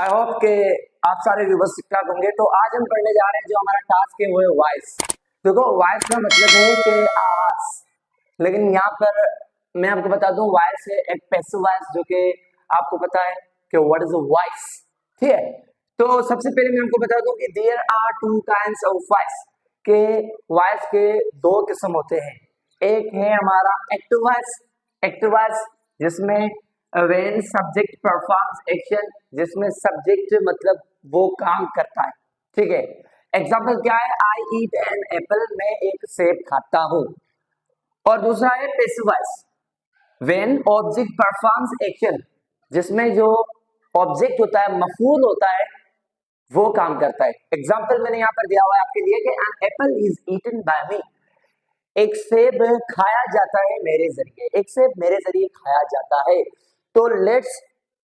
I hope के आप सारे व्यूवर्स ठीक ठाक होंगे। तो आज हम पढ़ने जा रहे हैं जो हमारा टास्क है वो है वॉइस। देखो वॉइस का मतलब है कि आवाज, लेकिन यहाँ पर मैं आपको बता दूं वॉइस है एक पैसिव वॉइस जो कि आपको पता है कि व्हाट इज अ वॉइस। ठीक है, तो सबसे पहले मैं आपको बता दूं कि there are two kinds of voice, के वॉइस के दो किस्म होते हैं। एक है हमारा एक्टिव वॉइस, एक्टिव वॉइस जिसमें व्हेन सब्जेक्ट परफॉर्म्स एक्शन, जिसमें सब्जेक्ट मतलब वो काम करता है। ठीक है, एग्जांपल क्या है, आई ईट एन एप्पल, मैं एक सेब खाता हूं। और दूसरा है passive voice, when object performs action, जिसमें जो ऑब्जेक्ट होता है मफूल होता है वो काम करता है। एग्जाम्पल मैंने यहाँ पर दिया हुआ है आपके लिए कि an apple is eaten by me, एक सेब खाया जाता है मेरे जरिए, एक सेब मेरे जरिए खाया जाता है। तो let's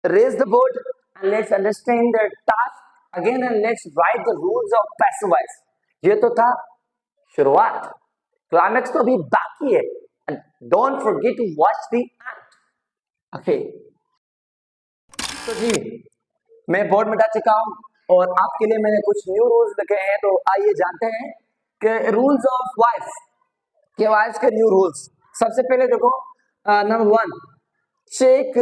raise the board and let's understand the task again and let's write the rules of passive voice. ये तो था शुरुआत, क्लाइमेक्स तो अभी बाकी है। And don't forget to watch the end. Okay, तो जी मैं बोर्ड मिटा चुका हूं और आपके लिए मैंने कुछ न्यू रूल्स लिखे हैं। तो आइए जानते हैं कि रूल्स ऑफ वॉइस के वॉइस के न्यू रूल्स। सबसे पहले देखो number one, check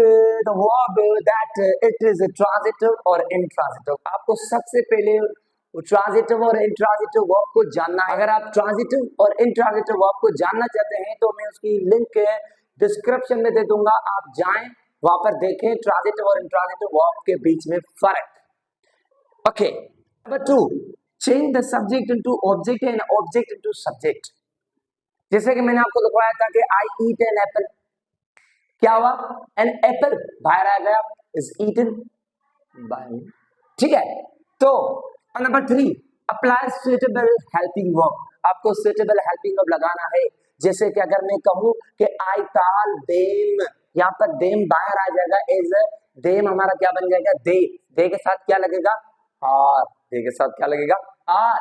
the verb that it is transitive और इंट्रांजिटिव। आपको सबसे पहले ट्रांजिटिव और इंट्रांजिटिव वर्ब को जानना है। अगर आप ट्रांजिटिव और इंट्रांजिटिव वर्ब को जानना चाहते हैं तो मैं उसकी लिंक डिस्क्रिप्शन में दे दूंगा, आप जाएं वहां पर देखें ट्रांजिटिव और इंट्रांजिटिव वर्ब के बीच में फर्क। Okay, number two, change the subject into object and object into subject. जैसे कि मैंने आपको दिखाया था कि आई ईट एन एप्पल, क्या हुआ, एन एप्पल बाहर आ गया, इज ईटन बाय मी। ठीक है, तो number three, apply suitable helping verb. आपको सुटेबल हेल्पिंग वर्ब लगाना है। जैसे कि अगर मैं कहूं कि आई कॉल देम, यहां पर देम बाहर आ जाएगा, एज देम हमारा क्या बन जाएगा, दे के साथ क्या लगेगा, आर, दे के साथ क्या लगेगा, आर।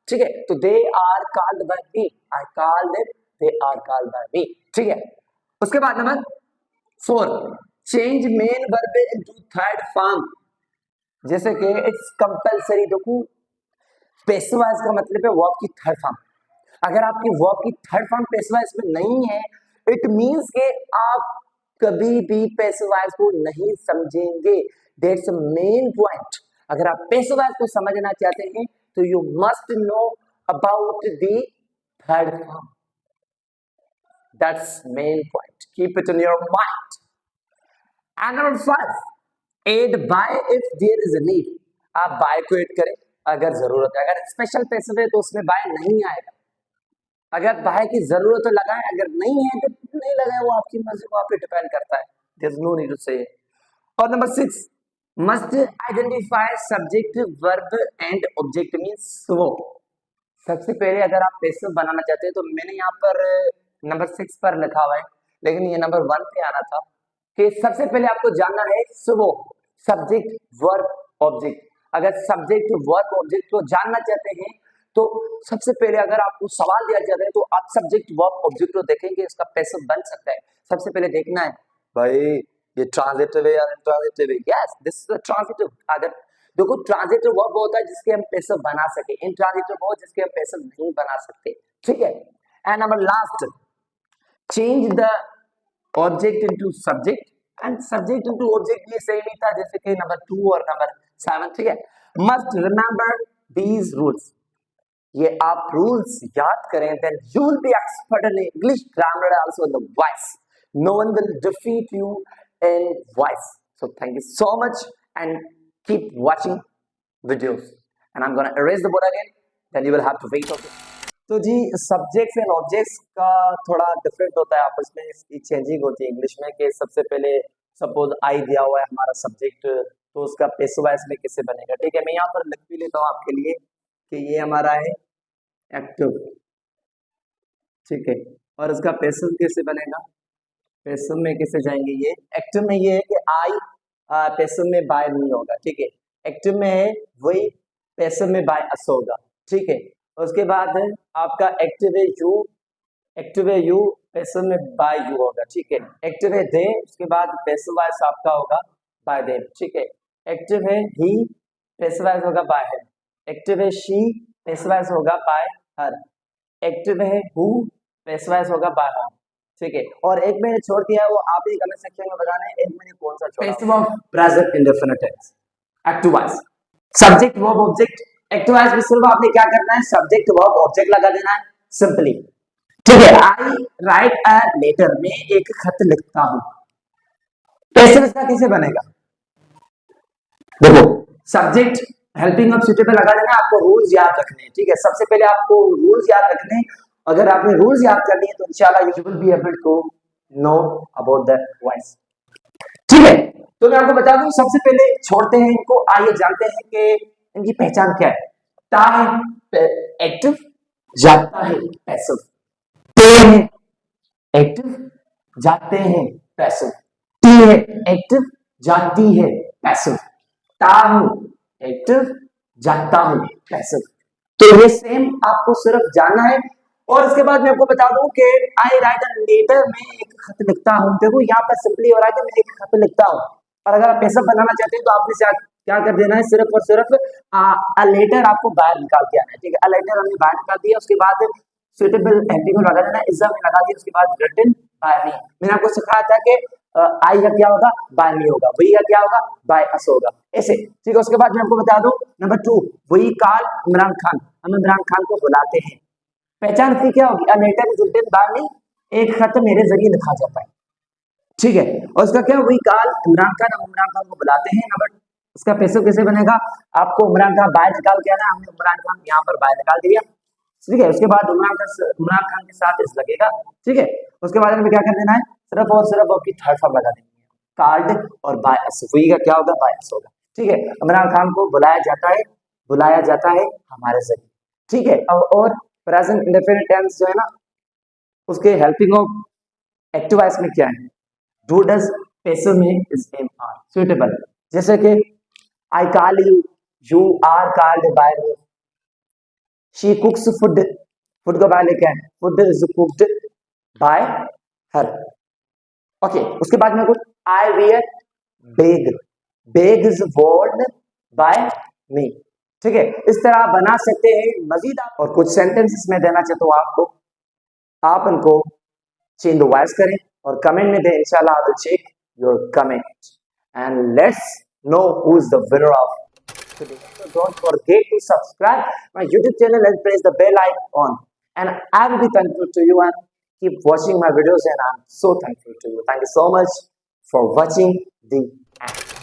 ठीक है, तो they are called by me, I call them, they are called by me. ठीक है, उसके बाद number four, change main verb into third form. जैसे कि इट्स कंपलसरी, देखो पैसिव वॉइस का मतलब है वर्ब की थर्ड फॉर्म। अगर आपकी वर्ब की थर्ड फॉर्म पैसिव वॉइस में नहीं है, इट मींस कि आप कभी भी पैसिव वॉइस को नहीं समझेंगे। That's main point. अगर आप पैसिव वॉइस को समझना चाहते हैं तो you must know about the third form. That's main point. Keep it in your mind. And number five, add by if there is a need. आप by को add करें अगर जरूरत है। अगर स्पेशल पैसिव है तो उसमें by नहीं आएगा। अगर by की जरूरत तो लगाएं, अगर नहीं है तो नहीं लगाएं, वो आपकी मर्जी, वो आप पे डिपेंड करता है। There's no need to say. और number six, must identify subject, verb and object means so. सबसे पहले अगर आप पैसिव बनाना चाहते हैं तो मैंने यहाँ पर नंबर 6 पर लिखा हुआ है, लेकिन ये नंबर 1 पे आना था कि सबसे पहले आपको जानना है सुबो, सब्जेक्ट वर्ब ऑब्जेक्ट। अगर सब्जेक्ट वर्ब ऑब्जेक्ट को जानना चाहते हैं तो सबसे पहले अगर आपको सवाल दिया जाता है तो आप सब्जेक्ट वर्ब ऑब्जेक्ट को देखेंगे, इसका पैसिव बन सकता है। सबसे पहले देखना है भाई ये ट्रांजिटिव है या इंट्रांजिटिव है। Yes, this is a transitive. अगर देखो ट्रांजिटिव वर्ब होता है जिसके हम पैसिव बना सके, इंट्रांजिटिव वर्ब जिसके हम पैसिव नहीं बना सकते। ठीक है, and number last, change the object into subject and subject into object, ये सेम ही था जैसे कि नंबर 2 और नंबर 7। ठीक है, मस्ट रिमेंबर दीज रूल्स। ये आप रूल्स याद करें, then you will be expert in English grammar also in the voice. No one will defeat you in voice. So thank you so much and keep watching videos and I'm going to erase the board again, then you will have to wait. Okay, तो जी subjects and objects का थोड़ा different होता है आपस में, इसकी changing होती है इंग्लिश में। कि सबसे पहले सपोज आई दिया हुआ है हमारा सब्जेक्ट, तो उसका पैसिव वॉइस में कैसे बनेगा। ठीक है, मैं यहाँ पर लिख भी लेता हूँ आपके लिए कि ये हमारा है एक्टिव। ठीक है, और उसका पैसिव कैसे बनेगा, पैसिव में कैसे जाएंगे, ये एक्टिव में ये है कि आई, पैसिव में बाय नहीं होगा। ठीक है, एक्टिव में है वही, पैसिव में बाय अस होगा। ठीक है, उसके बाद आपका एक्टिव है यू, एक्टिव है यू, पैसिव में बाय यू होगा। ठीक है, एक्टिव है दे, उसके बाद पैसिव वॉइस आपका होगा बाय देम। ठीक है, एक्टिव है ही, पैसिव वॉइस होगा बाय हिम। एक्टिव है शी, पैसिव वॉइस होगा बाय हर। एक्टिव है हु, पैसिव वॉइस होगा बाय हर। ठीक है, और एक मैंने छोड़ दिया है, वो आप ही कमेंट सेक्शन में बताना है एक मैंने कौन सा छोड़ा। Passive of present indefinite tense. Active voice, subject verb object. Active voice में सिर्फ आपने क्या करना है, सब्जेक्ट वर्ब ऑब्जेक्ट लगा देना है सिंपली। ठीक है, आई राइट अ लेटर, मैं एक खत लिखता हूं। पैसिव इसका कैसे बनेगा, देखो सब्जेक्ट हेल्पिंग ऑफ सुटेबल लगा देना, आपको रूल्स याद रखने हैं। ठीक है, सबसे पहले आपको रूल्स याद रखने हैं। अगर आपने रूल्स याद कर लिए तो इंशाल्लाह you will be able to know about the voice. ठीक है, तो मैं आपको बता दूं, सबसे पहले छोड़ते हैं इनको, आइए जानते हैं कि इनकी पहचान क्या है। ता है एक्टिव, जाता है पैसिव। ते है एक्टिव, जाते हैं पैसिव। टी है एक्टिव, जाती है पैसिव। ता हूं एक्टिव, जाता हूं पैसिव। तो ये सेम आपको सिर्फ जानना है। और इसके बाद मैं आपको बता दूं कि आई राइट अ लेटर, मैं एक खत लिखता हूं। देखो यहाँ पर सिंपली हो रहा है कि मैं एक खत लिखता हूं, और अगर आप पैसिव बनाना चाहते हैं तो आपने क्या कर देना है, सिर्फ और सिर्फ अ लेटर आपको बाहर निकाल के आना है। ठीक है, अ लेटर हमने बाहर निकाल दिया, उसके बाद सुटेबल हेल्पिंग लगा देना, इज में लगा दिया, उसके बाद रिटन बाय मी। मैंने आपको सिखाया था कि आई का क्या होगा, बाय मी होगा। वी का क्या होगा, बाय अस होगा, ऐसे। ठीक है, उसके बाद मैं आपको बता दूं number 2, we call Imran Khan, हम इमरान खान को बुलाते हैं। पहचान की क्या होगी, a letter is written by me, एक खत मेरे जरिए लिखा जाता है। ठीक है, और उसका क्या, वी कॉल इमरान खान, हम इमरान खान को बुलाते हैं। नंबर उसका पैसे कैसे बनेगा, आपको इमरान खान बाय निकाल के आना, हमने इमरान खान यहाँ पर बाय निकाल दिया। ठीक है, उसके बाद इमरान खान के साथ इस लगेगा। ठीक है, उसके बाद हमें क्या कर देना है, सिर्फ और सिर्फ आपकी थर्ड फॉर्म लगा देनी है, कॉल्ड और बाय अस। वही का क्या होगा, बाय अस होगा। ठीक है, इमरान खान को बुलाया जाता है हमारे जरिए। ठीक है, और प्रेजेंट इंडेफिनिट टेंस जो है ना, उसके हेल्पिंग ऑफ एक्टिव वॉइस में क्या है, डू डज, पैसिव में इज एम आर सुटेबल। जैसे कि I call you, you are called by me. She cooks food, food का बाय लेके आए, food is cooked by her. Okay, उसके बाद में कुछ, I wear bag, bag is worn by me. ठीक है, इस तरह आप बना सकते हैं मजीद। और कुछ सेंटेंसेस में देना चाहता हूं आपको, आप उनको चेंज द वॉइस करें और कमेंट में दें, इंशाल्लाह I will check your comment and let's know who is the winner of today. So don't forget to subscribe my YouTube channel and press the bell icon. And I will be thankful to you and keep watching my videos. And I'm so thankful to you. Thank you so much for watching the end.